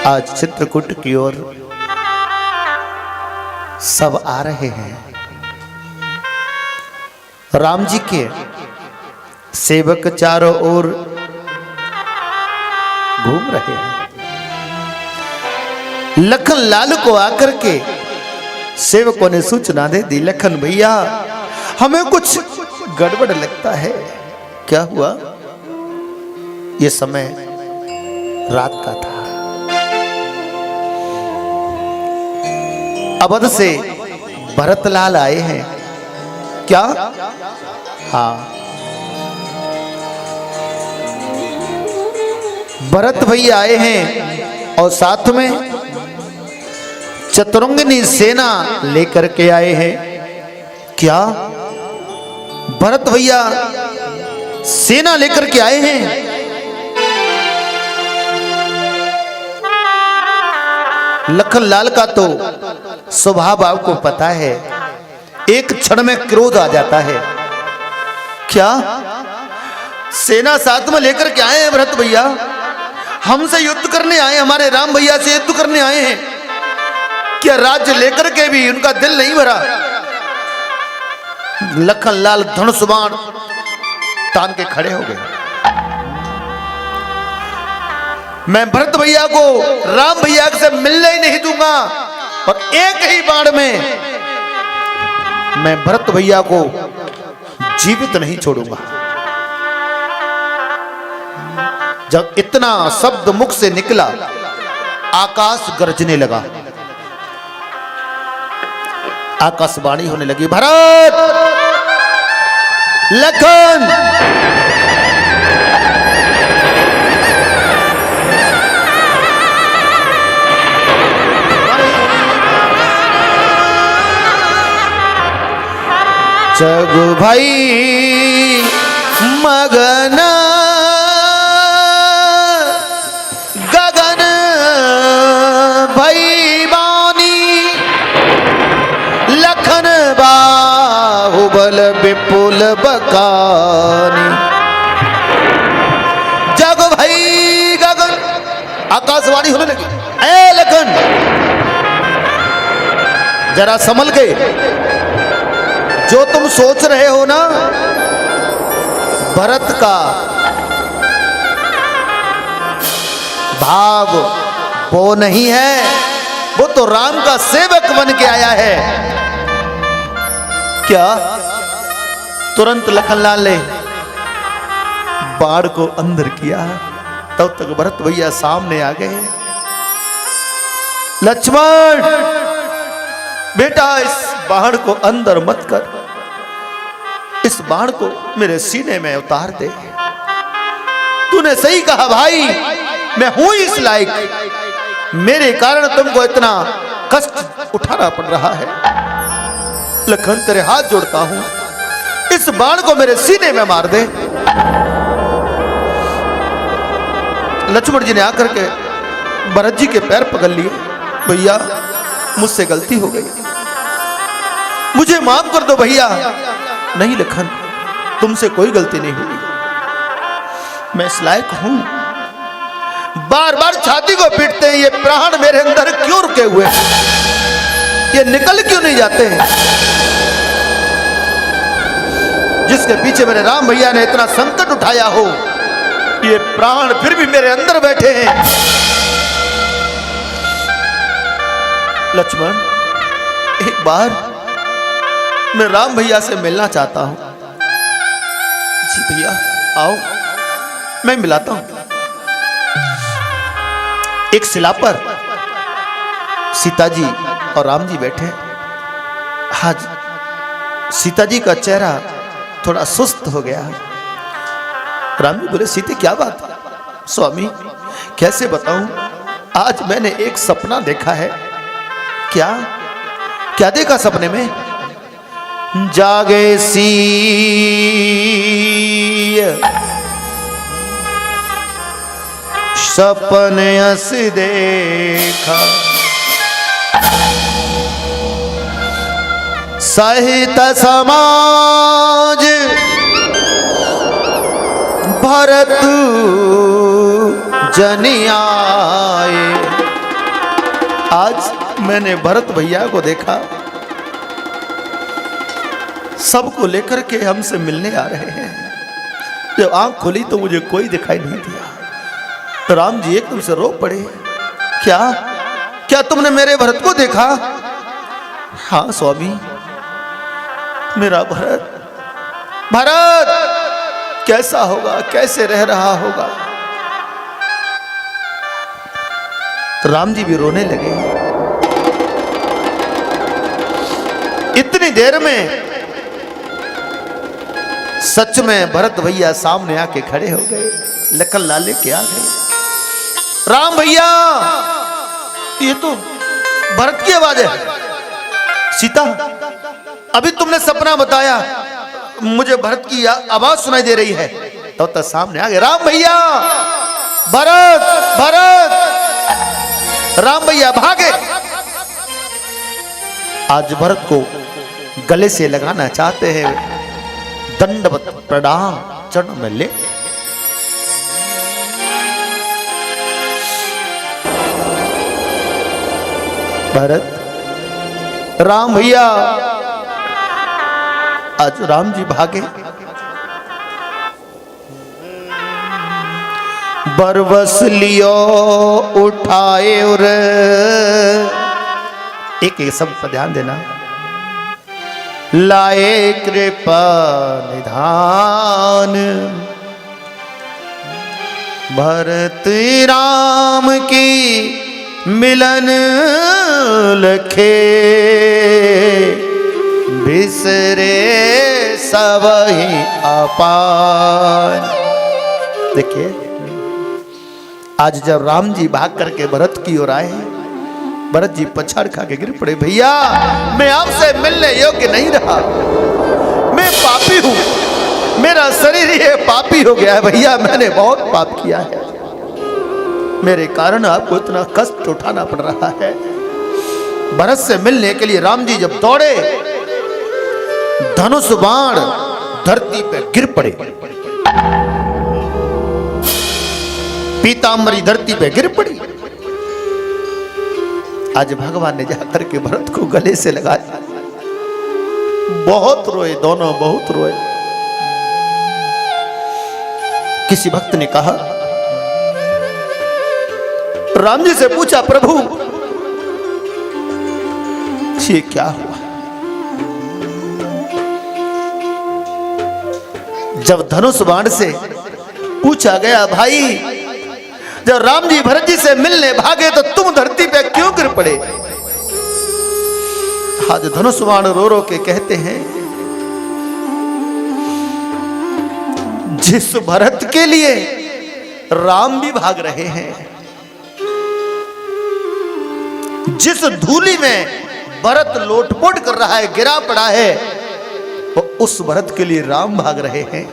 आज चित्रकूट की ओर सब आ रहे हैं। राम जी के सेवक चारों ओर घूम रहे हैं। लखन लाल को आकर के सेवकों ने सूचना दे दी, लखन भैया हमें कुछ गड़बड़ लगता है। क्या हुआ? ये समय रात का था। अवध से भरतलाल आए हैं। क्या? हाँ, भरत भैया आए हैं और साथ में चतुरंगिनी सेना लेकर के आए हैं। क्या? भरत भैया सेना लेकर के आए हैं? लखन लाल का तो स्वभाव आपको पता है, एक क्षण में क्रोध आ जाता है। क्या? सेना साथ में लेकर के आए हैं भरत भैया? हमसे युद्ध करने आए, हमारे राम भैया से युद्ध करने आए हैं? क्या राज्य लेकर के भी उनका दिल नहीं भरा? लखन लाल धनुष बाण तान के खड़े हो गए। मैं भरत भैया को राम भैया से मिलने ही नहीं दूंगा और एक ही बाण में मैं भरत भैया को जीवित नहीं छोड़ूंगा। जब इतना शब्द मुख से निकला, आकाश गरजने लगा, आकाशवाणी होने लगी, भरत, लखन, जग भाई मगन गगन भाई बानी, लखन बाहुबल विपुल बकानी। जग भाई गगन, आकाशवाणी होने लगी, ए लखन जरा संभल के, जो तुम सोच रहे हो ना भरत का भाव वो नहीं है, वो तो राम का सेवक बन के आया है। क्या? तुरंत लखनलाल ने बाण को अंदर किया, तब तक भरत भैया सामने आ गए। लक्ष्मण बेटा, इस बाण को अंदर मत कर, इस बाण को मेरे सीने में उतार दे। तूने सही कहा भाई, मैं हूं इस लायक, मेरे कारण तुमको इतना कष्ट उठाना पड़ रहा है। लखन तेरे हाथ जोड़ता हूं, इस बाण को मेरे सीने में मार दे। लक्ष्मण जी ने आकर के भरत जी के पैर पकड़ लिए, भैया मुझसे गलती हो गई, मुझे माफ कर दो भैया। नहीं लखन, तुमसे कोई गलती नहीं हुई, मैं इस लायक हूं। बार बार छाती को पीटते हैं, ये प्राण मेरे अंदर क्यों रुके हुए हैं? ये निकल क्यों नहीं जाते हैं? जिसके पीछे मेरे राम भैया ने इतना संकट उठाया हो, ये प्राण फिर भी मेरे अंदर बैठे हैं। लक्ष्मण, एक बार मैं राम भैया से मिलना चाहता हूं। जी भैया आओ, मैं मिलाता हूं। एक शिला पर सीता जी और राम जी बैठे। आज सीता जी का चेहरा थोड़ा सुस्त हो गया। राम जी बोले, सीते क्या बात है? स्वामी कैसे बताऊं, आज मैंने एक सपना देखा है। क्या? क्या देखा सपने में? जागे सी सपन अस देखा, सहित समाज भरत जन आए, आज मैंने भरत भैया को देखा, सबको लेकर के हमसे मिलने आ रहे हैं। जब आंख खोली तो मुझे कोई दिखाई नहीं दिया। तो राम जी एकदम से रो पड़े। क्या क्या तुमने मेरे भरत को देखा? हाँ स्वामी, मेरा भरत। भरत कैसा होगा, कैसे रह रहा होगा? तो राम जी भी रोने लगे। इतनी देर में सच में भरत भैया सामने आके खड़े हो गए, लखन लाले के आ गए। राम भैया, ये तो भरत की आवाज है। सीता, अभी तुमने सपना बताया, मुझे भरत की आवाज सुनाई दे रही है। तो सामने आ गए राम भैया। भरत भरत। राम भैया भागे। आज भरत को गले से लगाना चाहते हैं, दंडवत प्रणाम चरण में ले। भरत, राम भैया। आज राम जी भागे। बरवस लियो उठाए और एक शब्द पर ध्यान देना। लाए कृपा निधान, भरत राम की मिलन लखे, बिसरे सबहि अपान। देखिए, आज जब राम जी भाग करके भरत की ओर आए, भरत जी पछाड़ खा के गिर पड़े। भैया, मैं आपसे मिलने योग्य नहीं रहा, मैं पापी हूं, मेरा शरीर ये पापी हो गया है। भैया, मैंने बहुत पाप किया है, मेरे कारण आपको इतना कष्ट उठाना पड़ रहा है। भरत से मिलने के लिए राम जी जब दौड़े, धनुष बाण धरती पे गिर पड़े, पीतांबरी धरती पे गिर पड़ी। आज भगवान ने जाकर के भरत को गले से लगाया। बहुत रोए दोनों, बहुत रोए। किसी भक्त ने कहा, राम जी से पूछा, प्रभु ये क्या हुआ? जब धनुष बाण से पूछा गया, भाई जब राम जी भरत जी से मिलने भागे तो तुम धरती पे क्यों गिर पड़े? आज धनुष बाण रो रो के कहते हैं, जिस भरत के लिए राम भी भाग रहे हैं, जिस धूली में भरत लोटपोट कर रहा है, गिरा पड़ा है, वो उस भरत के लिए राम भाग रहे हैं।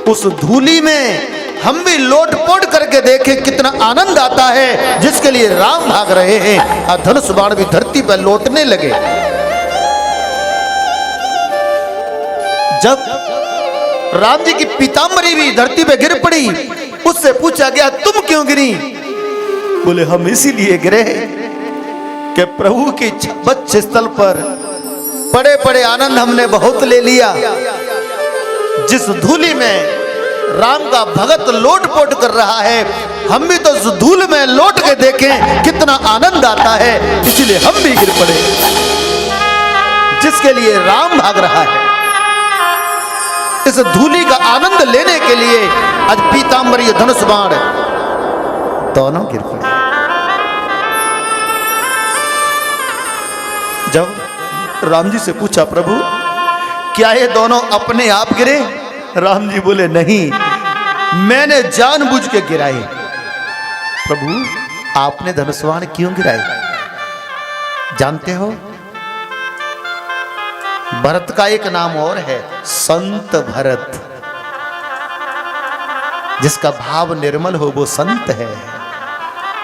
उस धूली में हम भी लोटपोट करके देखें कितना आनंद आता है, जिसके लिए राम भाग रहे हैं। और धनुष बाण भी धरती पर लौटने लगे। जब राम जी की पीतांबरी भी धरती पे गिर पड़ी, उससे पूछा गया, तुम क्यों गिरी? बोले, हम इसीलिए गिरे कि प्रभु की वक्ष स्थल पर पड़े पड़े आनंद हमने बहुत ले लिया। जिस धूली में राम का भगत लोटपोट कर रहा है, हम भी तो उस धूल में लौट के देखें कितना आनंद आता है, इसलिए हम भी गिर पड़े। जिसके लिए राम भाग रहा है, इस धूली का आनंद लेने के लिए आज पीतांबरी धनुष बाण दोनों गिर पड़े। जब राम जी से पूछा, प्रभु क्या ये दोनों अपने आप गिरे? राम जी बोले, नहीं, मैंने जानबूझ के गिराए। प्रभु आपने धनुष बाण क्यों गिराए? जानते हो, भरत का एक नाम और है, संत भरत। जिसका भाव निर्मल हो वो संत है।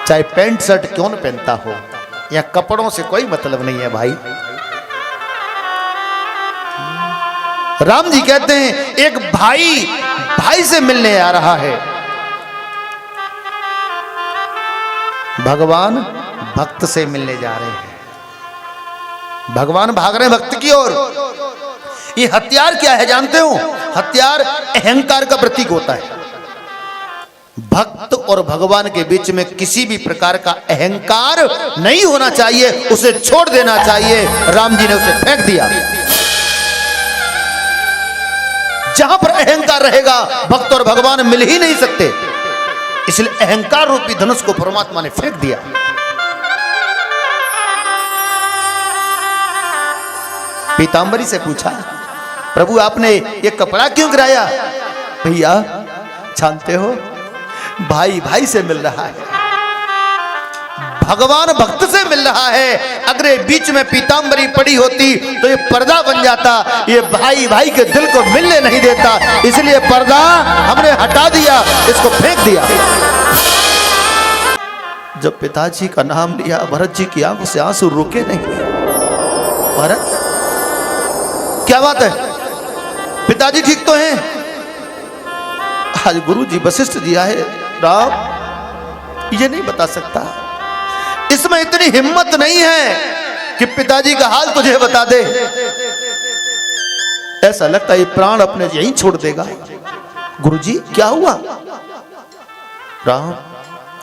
चाहे पैंट शर्ट क्यों न पहनता हो, या कपड़ों से कोई मतलब नहीं है भाई। राम जी कहते हैं, एक भाई भाई से मिलने आ रहा है। भगवान भक्त से मिलने जा रहे हैं। भगवान भाग रहे हैं भक्त की ओर। ये हथियार क्या है जानते हो? हथियार अहंकार का प्रतीक होता है। भक्त और भगवान के बीच में किसी भी प्रकार का अहंकार नहीं होना चाहिए, उसे छोड़ देना चाहिए। राम जी ने उसे फेंक दिया। जहां पर अहंकार रहेगा भक्त और भगवान मिल ही नहीं सकते, इसलिए अहंकार रूपी धनुष को परमात्मा ने फेंक दिया। पीतांबरी से पूछा, प्रभु आपने ये कपड़ा क्यों गिराया? भैया जानते हो, भाई भाई से मिल रहा है, भगवान भक्त से मिल रहा है। अगर ये बीच में पीतांबरी पड़ी होती तो ये पर्दा बन जाता। ये भाई भाई के दिल को मिलने नहीं देता, इसलिए पर्दा हमने हटा दिया, इसको फेंक दिया। जब पिताजी का नाम लिया, भरत जी की आंखों से आंसू रुके नहीं। भरत, क्या बात है? पिताजी ठीक तो हैं? आज गुरु जी वशिष्ठ जी आए। राम, ये नहीं बता सकता, इसमें इतनी हिम्मत नहीं है कि पिताजी का हाल तुझे बता दे। ऐसा लगता है ये प्राण अपने यहीं छोड़ देगा। गुरुजी क्या हुआ? राम,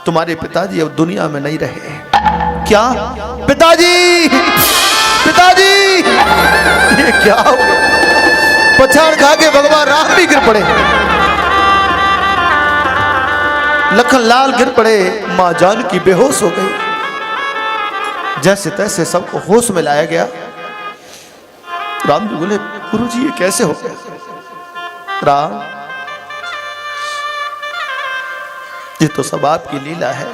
तुम्हारे पिताजी अब दुनिया में नहीं रहे। क्या? पिताजी, पिताजी, ये क्या हो गया? पछाड़ खा के भगवान राम भी गिर पड़े, लखन लाल गिर पड़े, मां जानकी बेहोश हो गई। जैसे तैसे सबको होश में लाया गया। राम जी बोले, गुरुजी ये कैसे हो गया? राम, ये तो सब आपकी लीला है,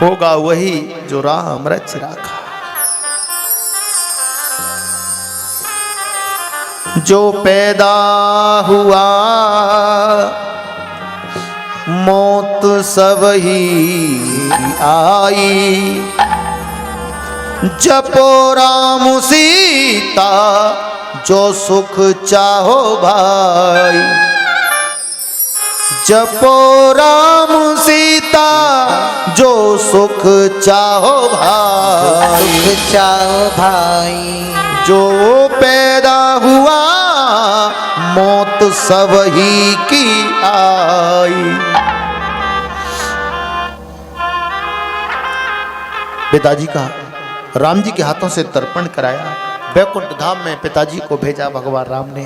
होगा वही जो राम रच रखा। जो पैदा हुआ मौत सब ही आई, जपो राम सीता जो सुख चाहो भाई। जपो राम सीता जो सुख चाहो भाई। सुख चाहो भाई। जो पैदा हुआ मौत सब ही की आई। पिताजी का राम जी के हाथों से तर्पण कराया। वैकुंठ धाम में पिताजी को भेजा भगवान राम ने।